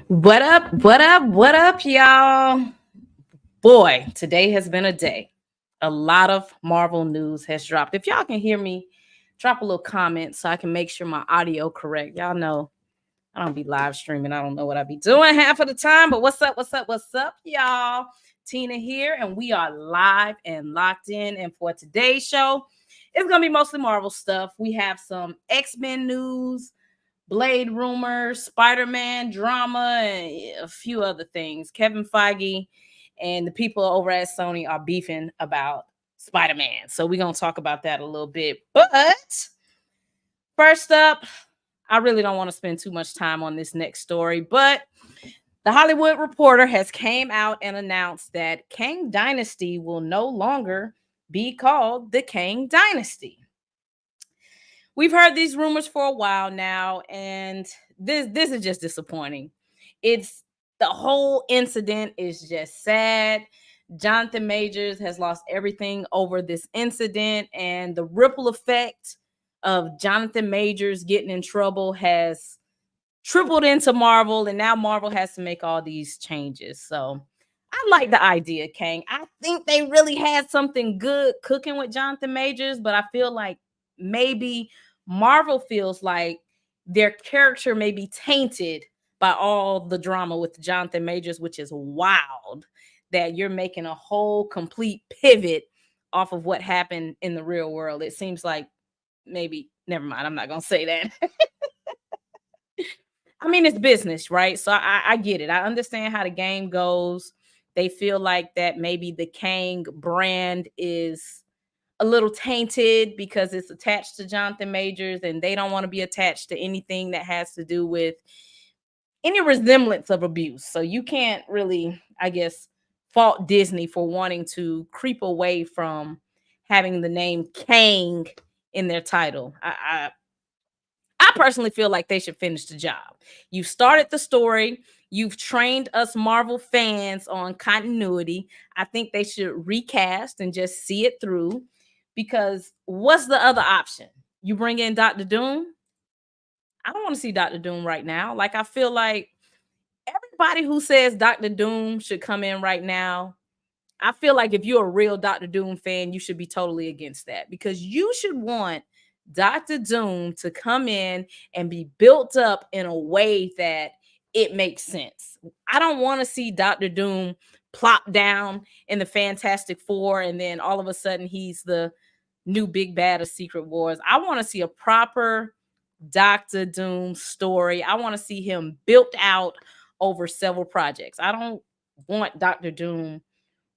What up? What up? What up, y'all? Boy, today has been a day. A lot of Marvel news has dropped. If y'all can hear me, drop a little comment so I can make sure my audio correct. Y'all know I don't be live streaming. I don't know what I be doing half of the time, but what's up? What's up? What's up, y'all? Tina here, and we are live and locked in. And for today's show, it's gonna be mostly Marvel stuff. We have some X-Men news, Blade rumors, Spiderman drama, and a few other things. Kevin Feige and the people over at Sony are beefing about Spider-Man. So we're going to talk about that a little bit. But first up, I really don't want to spend too much time on this next story, but the Hollywood Reporter has came out and announced that Kang Dynasty will no longer be called the Kang Dynasty. We've heard these rumors for a while now, and this is just disappointing. It's the whole incident is just sad. Jonathan Majors has lost everything over this incident, and the ripple effect of Jonathan Majors getting in trouble has tripled into Marvel, and now Marvel has to make all these changes. So I like the idea, Kang. I think they really had something good cooking with Jonathan Majors, but I feel like maybe Marvel feels like their character may be tainted by all the drama with Jonathan Majors, which is wild that you're making a whole complete pivot off of what happened in the real world. It seems like maybe, never mind, I'm not going to say that. I mean, it's business, right? So I get it. I understand how the game goes. They feel like that maybe the Kang brand is a little tainted because it's attached to Jonathan Majors, and they don't want to be attached to anything that has to do with any resemblance of abuse. So you can't really, I guess, fault Disney for wanting to creep away from having the name Kang in their title. I personally feel like they should finish the job. You've started the story. You've trained us Marvel fans on continuity. I think they should recast and just see it through, because what's the other option? You bring in Doctor Doom? I don't want to see Doctor Doom right now. Like, I feel like everybody who says Doctor Doom should come in right now, I feel like if you're a real Doctor Doom fan, you should be totally against that, because you should want Doctor Doom to come in and be built up in a way that it makes sense. I don't want to see Doctor Doom plop down in the Fantastic Four and then all of a sudden he's the new big bad of Secret Wars. I want to see a proper Doctor Doom story. I want to see him built out over several projects. I don't want Doctor Doom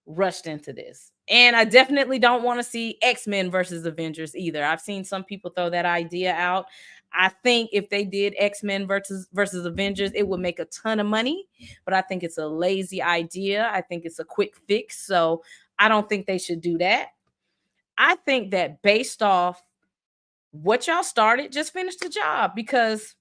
rushed into this. And I definitely don't want to see X-Men versus Avengers either. I've seen some people throw that idea out. I think if they did X-Men versus Avengers, it would make a ton of money, but I think it's a lazy idea. I think it's a quick fix, so I don't think they should do that. I think that based off what y'all started, just finish the job, because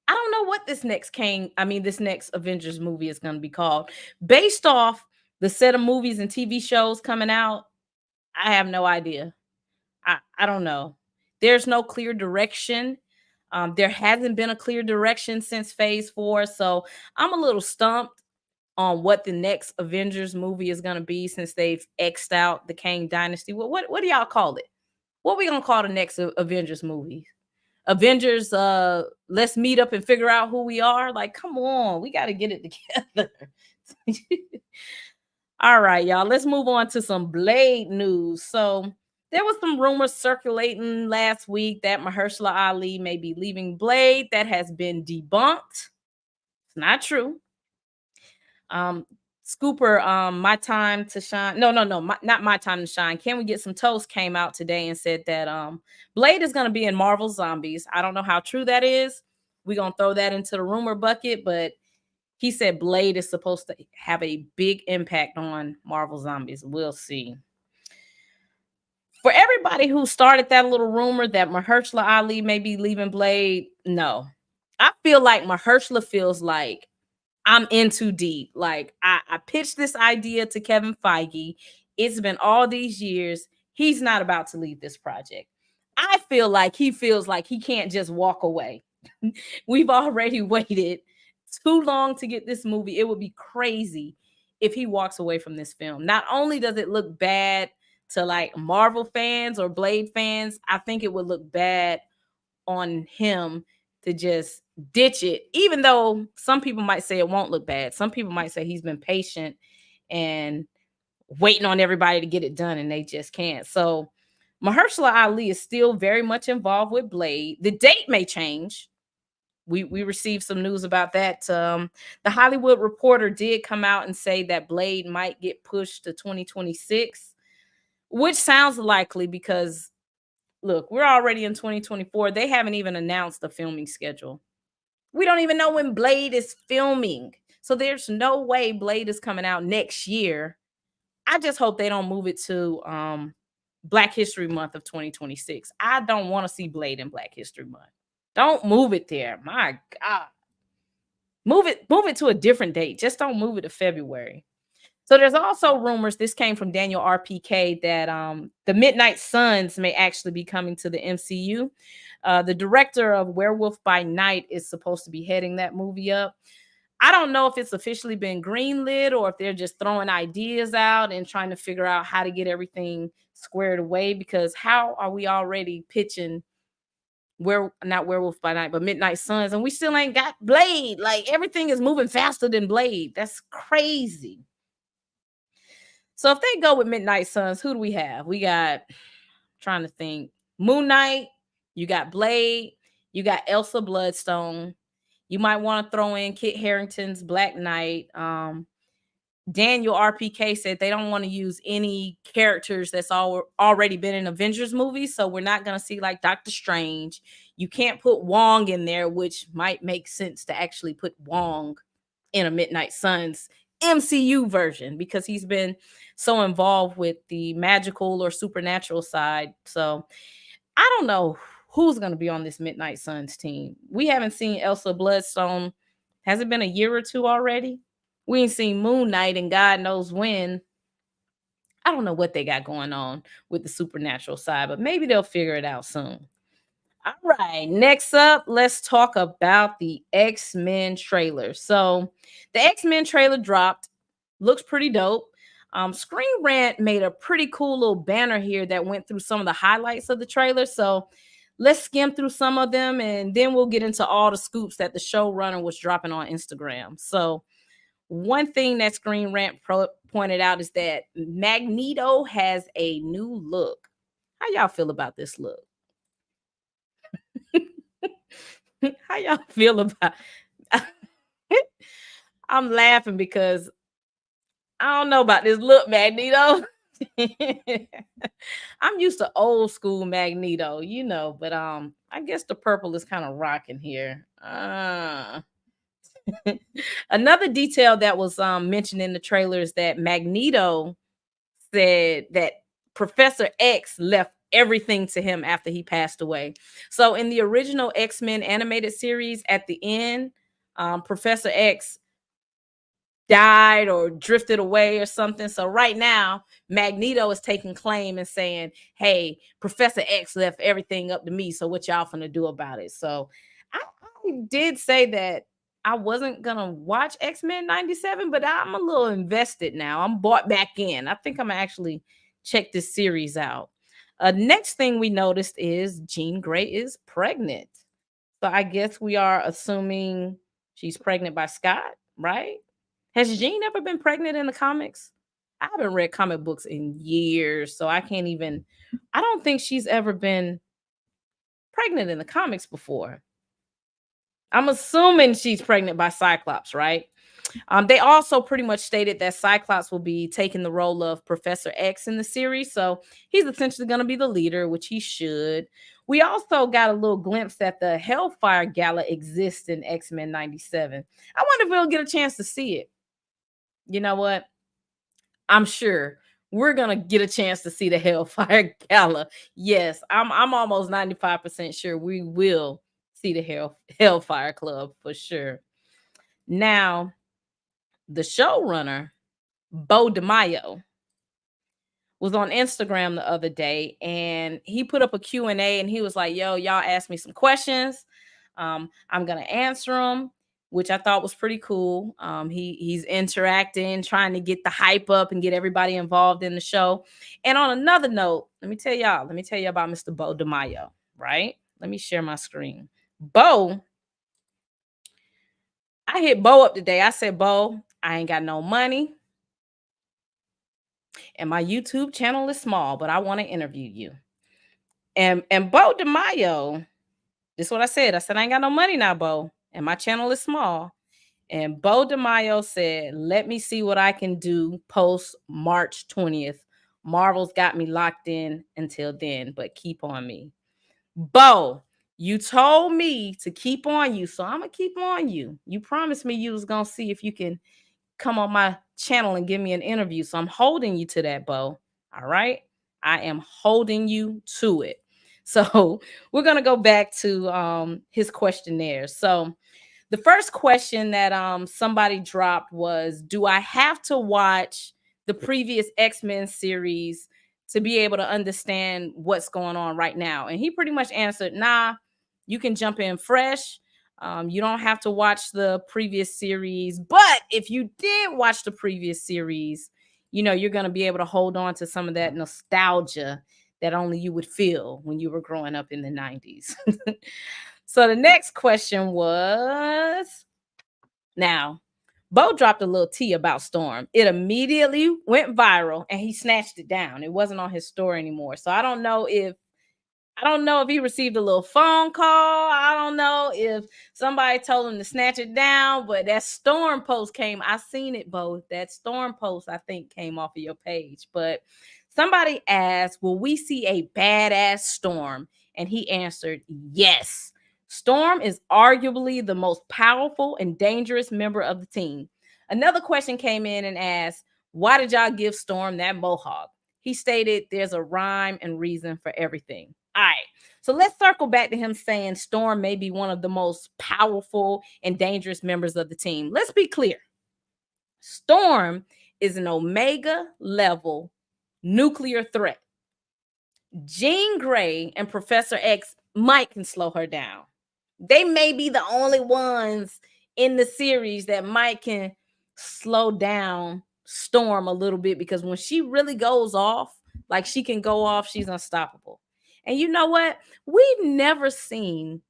I don't know what this next Avengers movie is going to be called. Based off the set of movies and TV shows coming out, I have no idea. I don't know. There's no clear direction. There hasn't been a clear direction since Phase 4, so I'm a little stumped on what the next Avengers movie is going to be, since they've X'd out the Kang Dynasty. What do y'all call it? What are we going to call the next Avengers movie? Avengers, let's meet up and figure out who we are. Like, come on, we got to get it together. All right, y'all, let's move on to some Blade news. So there was some rumors circulating last week that Mahershala Ali may be leaving Blade. That has been debunked. It's not true. Scooper, My Time to Shine. No, not My Time to Shine. Can We Get Some Toast came out today and said that Blade is going to be in Marvel Zombies. I don't know how true that is. We're going to throw that into the rumor bucket, but he said Blade is supposed to have a big impact on Marvel Zombies. We'll see. For everybody who started that little rumor that Mahershala Ali may be leaving Blade, no. I feel like Mahershala feels like I'm in too deep. Like, I pitched this idea to Kevin Feige. It's been all these years. He's not about to leave this project. I feel like he feels like he can't just walk away. We've already waited too long to get this movie. It would be crazy if he walks away from this film. Not only does it look bad to like Marvel fans or Blade fans, I think it would look bad on him to just ditch it, even though some people might say it won't look bad. Some people might say he's been patient and waiting on everybody to get it done and they just can't. So Mahershala Ali is still very much involved with Blade. The date may change. We received some news about that. The Hollywood Reporter did come out and say that Blade might get pushed to 2026, which sounds likely because look, we're already in 2024. They haven't even announced the filming schedule. We don't even know when Blade is filming. So there's no way Blade is coming out next year. I just hope they don't move it to Black History Month of 2026. I don't want to see Blade in Black History Month. Don't move it there. My God. Move it to a different date. Just don't move it to February. So there's also rumors, this came from Daniel RPK, that the Midnight Suns may actually be coming to the MCU. The director of Werewolf by Night is supposed to be heading that movie up. I don't know if it's officially been greenlit or if they're just throwing ideas out and trying to figure out how to get everything squared away, because how are we already pitching not Werewolf by Night, but Midnight Suns, and we still ain't got Blade? Like, everything is moving faster than Blade. That's crazy. So if they go with Midnight Suns, who do we have? We got, trying to think, Moon Knight, you got Blade, you got Elsa Bloodstone. You might want to throw in Kit Harington's Black Knight. Daniel RPK said they don't want to use any characters that's already been in Avengers movies, so we're not going to see like Doctor Strange. You can't put Wong in there, which might make sense to actually put Wong in a Midnight Suns MCU version because he's been so involved with the magical or supernatural side. So I don't know who's going to be on this Midnight Suns team. We haven't seen Elsa Bloodstone. Has it been a year or two already? We ain't seen Moon Knight and God knows when. I don't know what they got going on with the supernatural side, but maybe they'll figure it out soon. All right, next up, let's talk about the X-Men trailer. So the X-Men trailer dropped. Looks pretty dope. Screen Rant made a pretty cool little banner here that went through some of the highlights of the trailer. So let's skim through some of them, and then we'll get into all the scoops that the showrunner was dropping on Instagram. So one thing that Screen Rant pointed out is that Magneto has a new look. How y'all feel about this look? How y'all feel about I'm laughing because I don't know about this look, Magneto. I'm used to old school Magneto, but I guess the purple is kind of rocking here. Another detail that was mentioned in the trailer is that Magneto said that Professor X left everything to him after he passed away. So in the original X-Men animated series, at the end, Professor X died or drifted away or something. So right now, Magneto is taking claim and saying, hey, Professor X left everything up to me. So what y'all finna do about it? So I did say that I wasn't gonna watch X-Men 97, but I'm a little invested now. I'm bought back in. I think I'm gonna actually check this series out. Next thing we noticed is Jean Grey is pregnant. So I guess we are assuming she's pregnant by Scott, right? Has Jean ever been pregnant in the comics? I haven't read comic books in years, so I don't think she's ever been pregnant in the comics before. I'm assuming she's pregnant by Cyclops, right? They also pretty much stated that Cyclops will be taking the role of Professor X in the series. So he's essentially going to be the leader, which he should. We also got a little glimpse that the Hellfire Gala exists in X-Men 97. I wonder if we'll get a chance to see it. You know what? I'm sure we're going to get a chance to see the Hellfire Gala. Yes, I'm almost 95% sure we will see the Hellfire Club for sure. Now, the showrunner, Beau Demayo, was on Instagram the other day, and he put up a Q&A, and he was like, yo, y'all asked me some questions. I'm going to answer them. which I thought was pretty cool. He's interacting, trying to get the hype up and get everybody involved in the show. And on another note, let me tell you about Mr. Beau Demayo, right? Let me share my screen. Beau, I hit Beau up today. I said, Beau, I ain't got no money and my YouTube channel is small, but I want to interview you. And Beau Demayo, this is what I said. I said, I ain't got no money now, Beau, and my channel is small. And Beau Demayo said, let me see what I can do post March 20th. Marvel's got me locked in until then, but keep on me. Beau, you told me to keep on you, so I'm going to keep on you. You promised me you was going to see if you can come on my channel and give me an interview. So I'm holding you to that, Beau. All right. I am holding you to it. So we're going to go back to his questionnaire. So the first question that somebody dropped was, do I have to watch the previous X-Men series to be able to understand what's going on right now? And he pretty much answered, nah, you can jump in fresh. You don't have to watch the previous series, but if you did watch the previous series, you know, you're going to be able to hold on to some of that nostalgia that only you would feel when you were growing up in the 90s. So the next question was, now, Beau dropped a little tea about Storm. It immediately went viral and he snatched it down. It wasn't on his story anymore. So I don't know if he received a little phone call. I don't know if somebody told him to snatch it down, but that Storm post came. I seen it, both. That Storm post, I think, came off of your page. But somebody asked, will we see a badass Storm? And he answered, yes. Storm is arguably the most powerful and dangerous member of the team. Another question came in and asked, why did y'all give Storm that mohawk? He stated, there's a rhyme and reason for everything. All right. So let's circle back to him saying Storm may be one of the most powerful and dangerous members of the team. Let's be clear. Storm is an Omega level nuclear threat. Jean Grey and Professor X might can slow her down. They may be the only ones in the series that might can slow down Storm a little bit, because when she really goes off, like she can go off, she's unstoppable. And you know what? We've never seen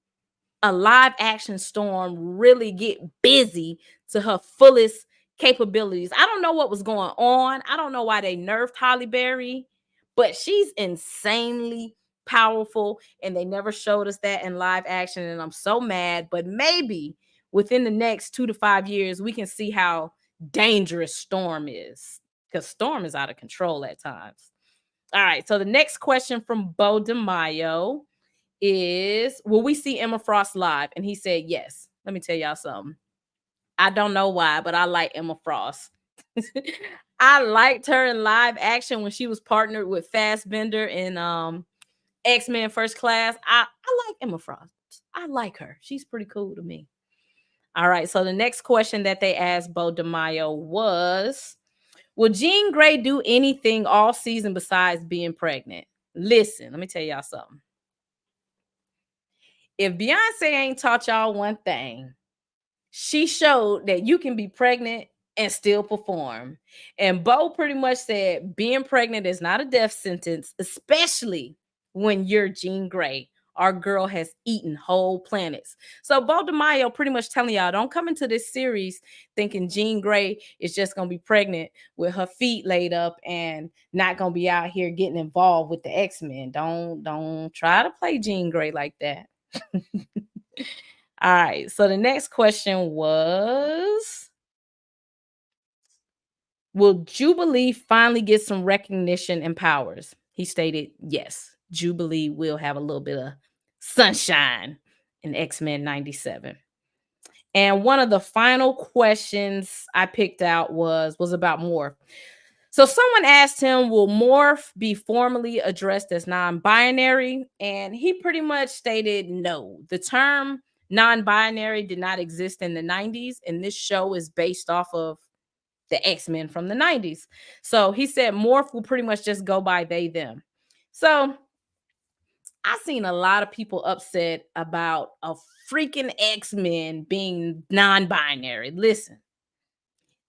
a live action Storm really get busy to her fullest capabilities. I don't know what was going on. I don't know why they nerfed Holly Berry, but she's insanely powerful and they never showed us that in live action. And I'm so mad, but maybe within the next 2 to 5 years, we can see how dangerous Storm is, because Storm is out of control at times. All right. So the next question from Beau Demayo is, will we see Emma Frost live? And he said yes. Let me tell y'all something. I don't know why, but I like Emma Frost. I liked her in live action when she was partnered with Fassbender in X-Men First Class. I like Emma Frost. I like her. She's pretty cool to me. All right. So the next question that they asked Beau Demayo was, will Jean Grey do anything all season besides being pregnant? Listen, let me tell y'all something. If Beyonce ain't taught y'all one thing, she showed that you can be pregnant and still perform. And Beau pretty much said being pregnant is not a death sentence, especially when you're Jean Grey. Our girl has eaten whole planets. So Beau Demayo pretty much telling y'all, don't come into this series thinking Jean Grey is just going to be pregnant with her feet laid up and not going to be out here getting involved with the X-Men. Don't try to play Jean Grey like that. All right. So the next question was, will Jubilee finally get some recognition and powers? He stated, yes, Jubilee will have a little bit of sunshine in X-Men 97. And one of the final questions I picked out was about Morph. So someone asked him, will Morph be formally addressed as non-binary? And he pretty much stated no. The term non-binary did not exist in the 90s, and this show is based off of the X-Men from the 90s. So he said Morph will pretty much just go by they, them. So I seen a lot of people upset about a freaking X-Men being non-binary. Listen,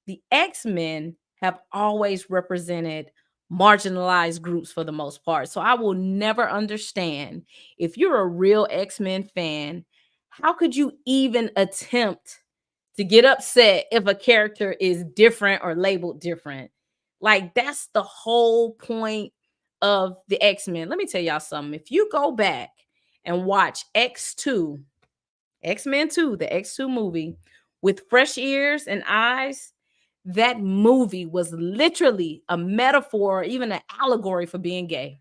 the X-Men have always represented marginalized groups for the most part. So I will never understand, if you're a real X-Men fan, how could you even attempt to get upset if a character is different or labeled different? Like, that's the whole point of the X-Men. Let me tell y'all something. If you go back and watch X2, X-Men 2, the X2 movie, with fresh ears and eyes, that movie was literally a metaphor, even an allegory for being gay.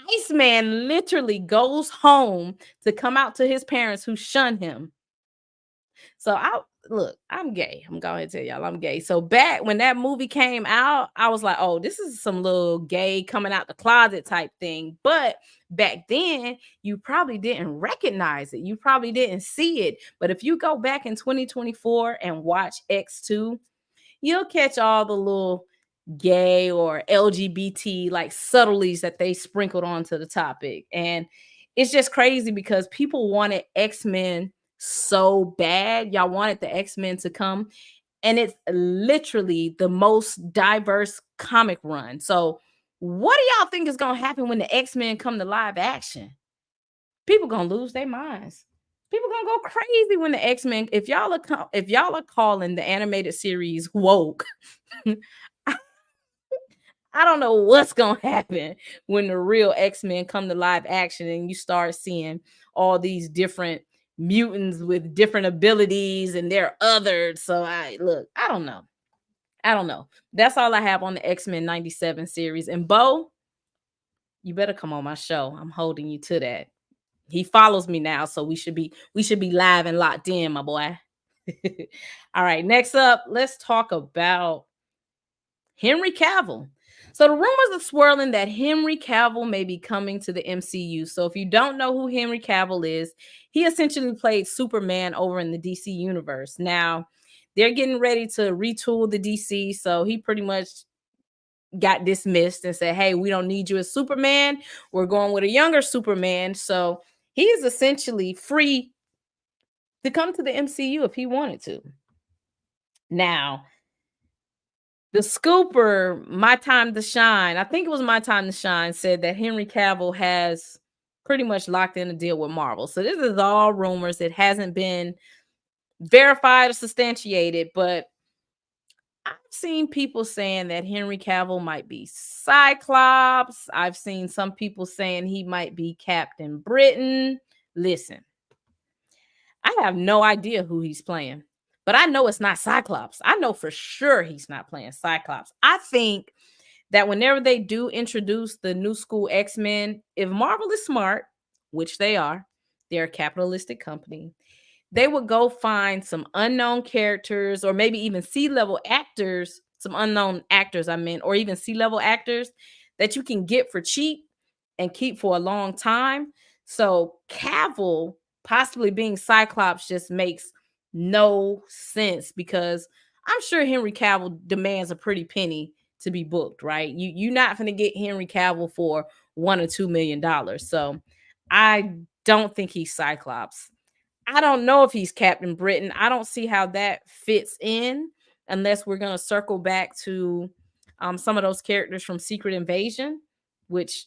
Iceman literally goes home to come out to his parents who shun him. So I'm gay. I'm going to tell y'all I'm gay. So back when that movie came out, I was like, oh, this is some little gay coming out the closet type thing. But back then, you probably didn't recognize it. You probably didn't see it. But if you go back in 2024 and watch X2, you'll catch all the little gay or LGBT like subtleties that they sprinkled onto the topic. And it's just crazy because people wanted X-Men so bad. Y'all wanted the X-Men to come, and it's literally the most diverse comic run. So what do y'all think is gonna happen when the X-Men come to live action? People gonna lose their minds. People gonna go crazy when the X-Men, if y'all are calling the animated series woke, I don't know what's gonna happen when the real X-Men come to live action and you start seeing all these different mutants with different abilities and they're othered. So I don't know. I don't know. That's all I have on the X-Men 97 series. And Beau, you better come on my show. I'm holding you to that. He follows me now, so we should be live and locked in, my boy. All right, next up, let's talk about Henry Cavill. So the rumors are swirling that Henry Cavill may be coming to the MCU. So if you don't know who Henry Cavill is, he essentially played Superman over in the DC universe. Now, they're getting ready to retool the DC, so he pretty much got dismissed and said, "Hey, we don't need you as Superman. We're going with a younger Superman." So he is essentially free to come to the MCU if he wanted to. Now, the scooper, My Time to Shine, I think it was My Time to Shine, said that Henry Cavill has pretty much locked in a deal with Marvel. So this is all rumors. It hasn't been verified or substantiated, but I've seen people saying that Henry Cavill might be Cyclops. I've seen some people saying he might be Captain Britain. Listen, I have no idea who he's playing, but I know it's not Cyclops. I know for sure he's not playing Cyclops. I think that whenever they do introduce the new school X-Men, if Marvel is smart, which they are, they're a capitalistic company, they would go find some unknown characters or maybe even C-level actors, some unknown actors, I mean, or even C-level actors that you can get for cheap and keep for a long time. So Cavill possibly being Cyclops just makes no sense because I'm sure Henry Cavill demands a pretty penny to be booked, right? You're not going to get Henry Cavill for $1 or $2 million. So I don't think he's Cyclops. I don't know if he's Captain Britain. I don't see how that fits in unless we're going to circle back to some of those characters from Secret Invasion, which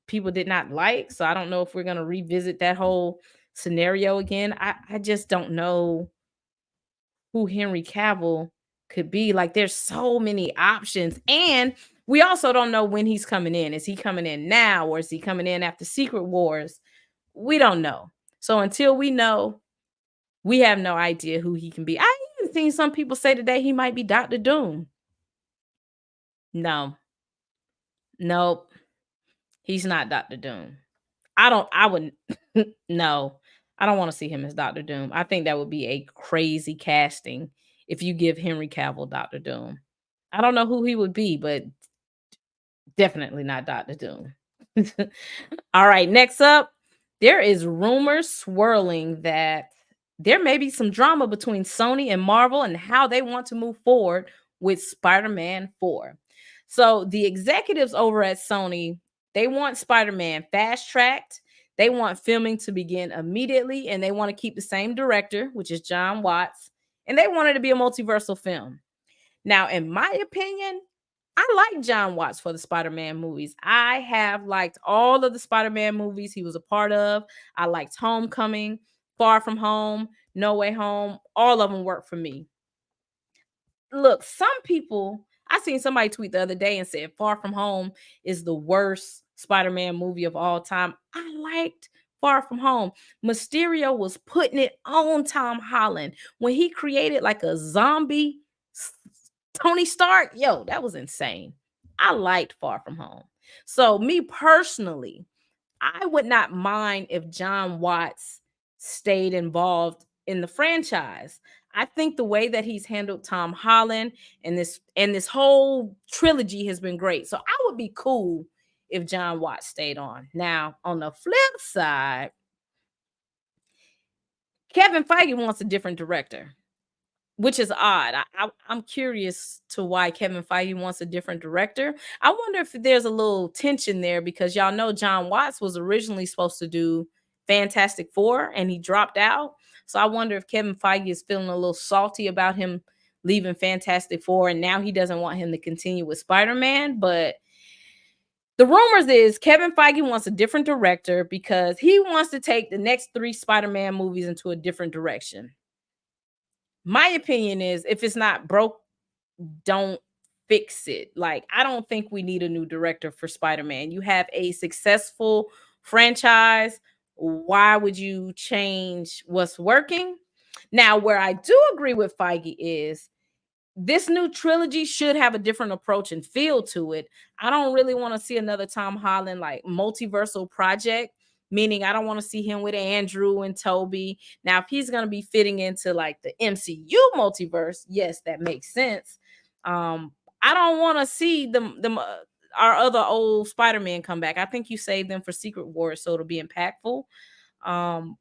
people did not like. So I don't know if we're going to revisit that whole scenario again. I just don't know who Henry Cavill could be. Like, there's so many options. And we also don't know when he's coming in. Is he coming in now or is he coming in after Secret Wars? We don't know. So until we know, we have no idea who he can be. I even seen some people say today he might be Doctor Doom. No, nope, he's not Doctor Doom. I wouldn't, no, I don't want to see him as Doctor Doom. I think that would be a crazy casting if you give Henry Cavill Doctor Doom. I don't know who he would be, but definitely not Doctor Doom. All right, next up, there is rumors swirling that there may be some drama between Sony and Marvel and how they want to move forward with Spider-Man 4. So the executives over at Sony They want Spider-Man fast tracked. They want filming to begin immediately, and they want to keep the same director, which is John Watts, and they want it to be a multiversal film. Now, in my opinion, I like John Watts for the Spider-Man movies. I have liked all of the Spider-Man movies he was a part of. I liked Homecoming, Far From Home, No Way Home. All of them work for me. Look, some people, I seen somebody tweet the other day and said Far From Home is the worst Spider-Man movie of all time. I liked Far From Home. Mysterio was putting it on Tom Holland when he created like a zombie s- Tony Stark. Yo, that was insane. I liked Far From Home. So, me personally, I would not mind if John Watts stayed involved in the franchise. I think the way that he's handled Tom Holland and this whole trilogy has been great. So I would be cool if John Watts stayed on. Now, on the flip side, Kevin Feige wants a different director, which is odd. I'm curious to why Kevin Feige wants a different director. I wonder if there's a little tension there because y'all know John Watts was originally supposed to do Fantastic Four and he dropped out. So I wonder if Kevin Feige is feeling a little salty about him leaving Fantastic Four and now he doesn't want him to continue with Spider-Man. But the rumors is Kevin Feige wants a different director because he wants to take the next three Spider-Man movies into a different direction. My opinion is if it's not broke, don't fix it. Like, I don't think we need a new director for Spider-Man. You have a successful franchise. Why would you change what's working? Now, where I do agree with Feige is this new trilogy should have a different approach and feel to it. I don't really want to see another Tom Holland like multiversal project, meaning I don't want to see him with Andrew and Toby. Now, if he's going to be fitting into like the MCU multiverse, yes, that makes sense. I don't want to see them our other old Spider-Man come back. I think you saved them for Secret Wars so it'll be impactful. Um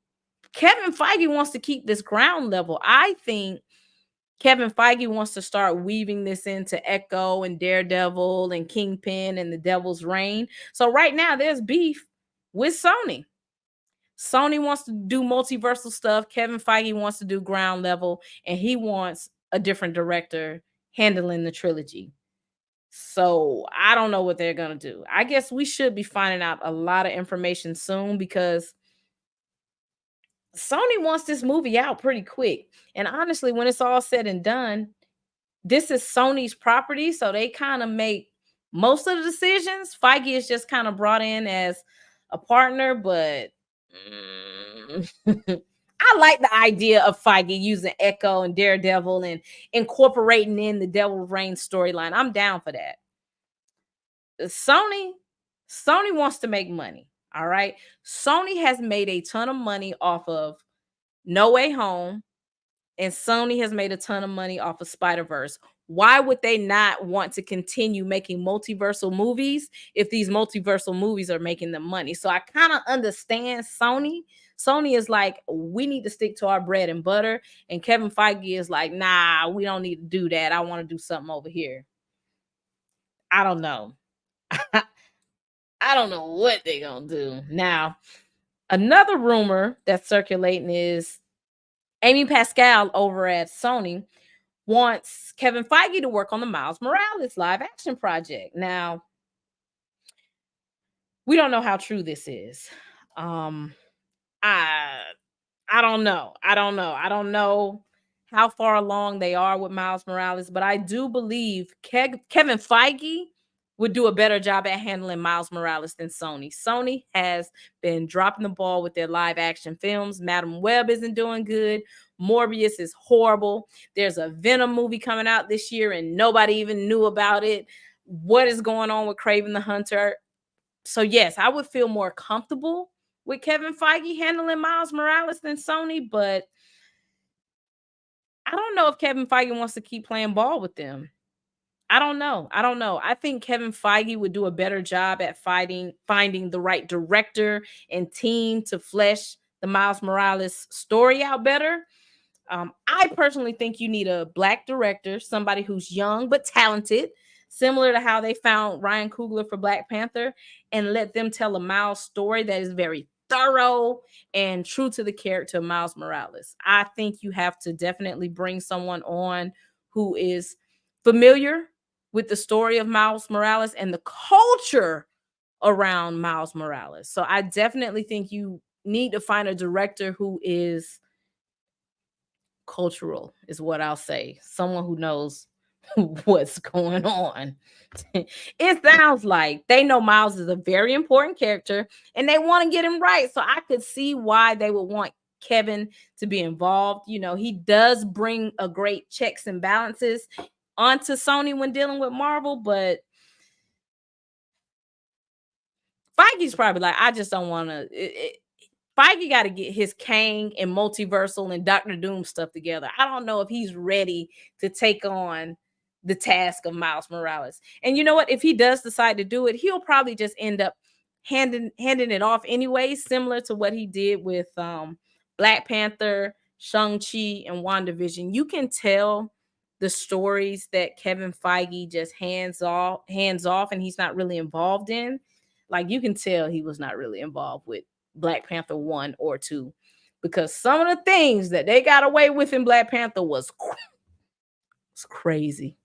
Kevin Feige wants to keep this ground level. I think Kevin Feige wants to start weaving this into Echo and Daredevil and Kingpin and the Devil's Reign. So right now there's beef with Sony. Sony wants to do multiversal stuff. Kevin Feige wants to do ground level, and he wants a different director handling the trilogy. So I don't know what they're gonna do. I guess we should be finding out a lot of information soon because Sony wants this movie out pretty quick. And honestly, when it's all said and done, this is Sony's property, so they kind of make most of the decisions. Feige is just kind of brought in as a partner, but I like the idea of Feige using Echo and Daredevil and incorporating in the Devil's Reign storyline. I'm down for that. Sony, Sony wants to make money. All right. Sony has made a ton of money off of No Way Home, and Sony has made a ton of money off of Spider-Verse. Why would they not want to continue making multiversal movies if these multiversal movies are making them money? So I kind of understand Sony. Sony is like, we need to stick to our bread and butter. And Kevin Feige is like, nah, we don't need to do that. I want to do something over here. I don't know. I don't know what they're going to do. Now, another rumor that's circulating is Amy Pascal over at Sony wants Kevin Feige to work on the Miles Morales live action project. Now, we don't know how true this is. Um, I I don't know. I don't know how far along they are with Miles Morales, but I do believe Kevin Feige would do a better job at handling Miles Morales than Sony. Sony has been dropping the ball with their live action films. Madam Web isn't doing good. Morbius is horrible. There's a Venom movie coming out this year and nobody even knew about it. What is going on with Craven the Hunter? So yes, I would feel more comfortable with Kevin Feige handling Miles Morales than Sony, but I don't know if Kevin Feige wants to keep playing ball with them. I don't know. I don't know. I think Kevin Feige would do a better job at finding the right director and team to flesh the Miles Morales story out better. I personally think you need a black director, somebody who's young but talented, similar to how they found Ryan Coogler for Black Panther, and let them tell a Miles story that is very thorough and true to the character of Miles Morales. I think you have to definitely bring someone on who is familiar with the story of Miles Morales and the culture around Miles Morales. So I definitely think you need to find a director who is cultural, is what I'll say. Someone who knows what's going on. It sounds like they know Miles is a very important character and they want to get him right. So I could see why they would want Kevin to be involved. You know, he does bring a great checks and balances onto Sony when dealing with Marvel, but Feige's probably like, I just don't want to. Feige got to get his Kang and multiversal and Doctor Doom stuff together. I don't know if he's ready to take on the task of Miles Morales. And you know what? If he does decide to do it, he'll probably just end up handing it off anyway, similar to what he did with Black Panther, Shang-Chi, and WandaVision. You can tell the stories that Kevin Feige just hands off, and he's not really involved in. Like, you can tell he was not really involved with Black Panther 1 or 2, because some of the things that they got away with in Black Panther was crazy.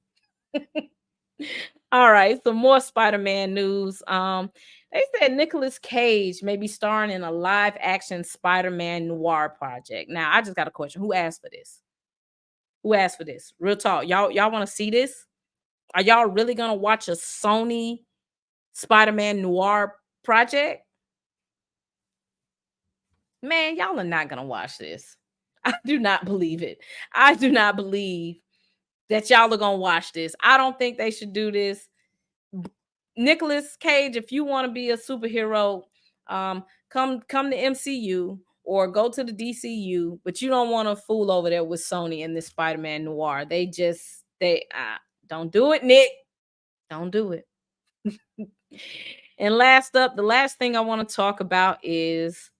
All right, some more Spider-Man news. They said Nicolas Cage may be starring in a live-action Spider-Man Noir project. Now, I just got a question. Who asked for this? Who asked for this? Real talk. Y'all want to see this? Are y'all really gonna watch a Sony Spider-Man Noir project? Man, y'all are not gonna watch this. I do not believe it. I do not believe that y'all are gonna watch this. I don't think they should do this. Nicolas Cage, if you want to be a superhero, come to MCU or go to the DCU, but you don't want to fool over there with Sony and this Spider-Man Noir. They don't do it, Nick. Don't do it. And last up, the last thing I want to talk about is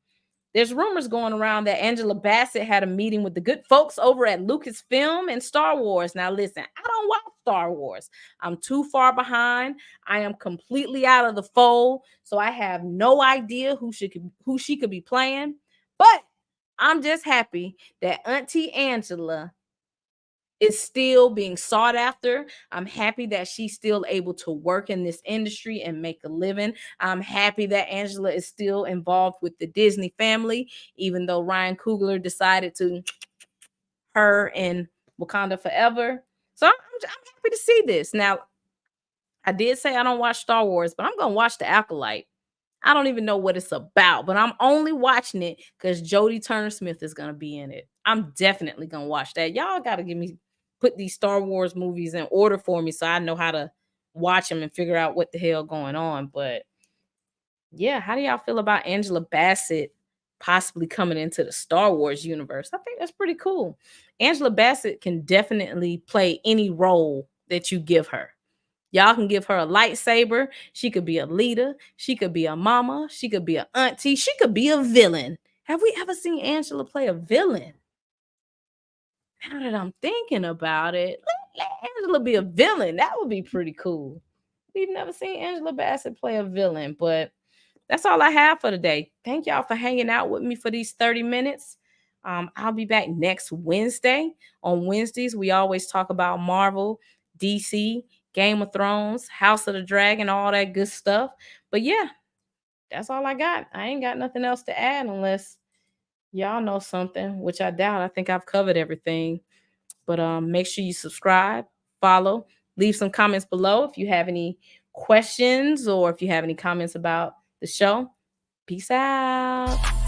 there's rumors going around that Angela Bassett had a meeting with the good folks over at Lucasfilm and Star Wars. Now, listen, I don't watch Star Wars. I'm too far behind. I am completely out of the fold, so I have no idea who she could be playing. But I'm just happy that Auntie Angela is still being sought after. I'm happy that she's still able to work in this industry and make a living. I'm happy that Angela is still involved with the Disney family, even though Ryan Coogler decided to her in Wakanda Forever. So I'm happy to see this. Now, I did say I don't watch Star Wars, but I'm going to watch The Acolyte. I don't even know what it's about, but I'm only watching it because Jodie Turner-Smith is going to be in it. I'm definitely going to watch that. Y'all got to put these Star Wars movies in order for me so I know how to watch them and figure out what the hell going on. But yeah, how do y'all feel about Angela Bassett possibly coming into the Star Wars universe? I think that's pretty cool. Angela Bassett can definitely play any role that you give her. Y'all can give her a lightsaber. She could be a leader. She could be a mama. She could be an auntie. She could be a villain. Have we ever seen Angela play a villain? Now that I'm thinking about it, let Angela be a villain. That would be pretty cool. We've never seen Angela Bassett play a villain, but that's all I have for today. Thank y'all for hanging out with me for these 30 minutes. I'll be back next Wednesday. On Wednesdays, we always talk about Marvel, DC, Game of Thrones, House of the Dragon, all that good stuff. But yeah, that's all I got. I ain't got nothing else to add unless y'all know something, which I doubt. I think I've covered everything. But make sure you subscribe, follow, leave some comments below if you have any questions or if you have any comments about the show. Peace out.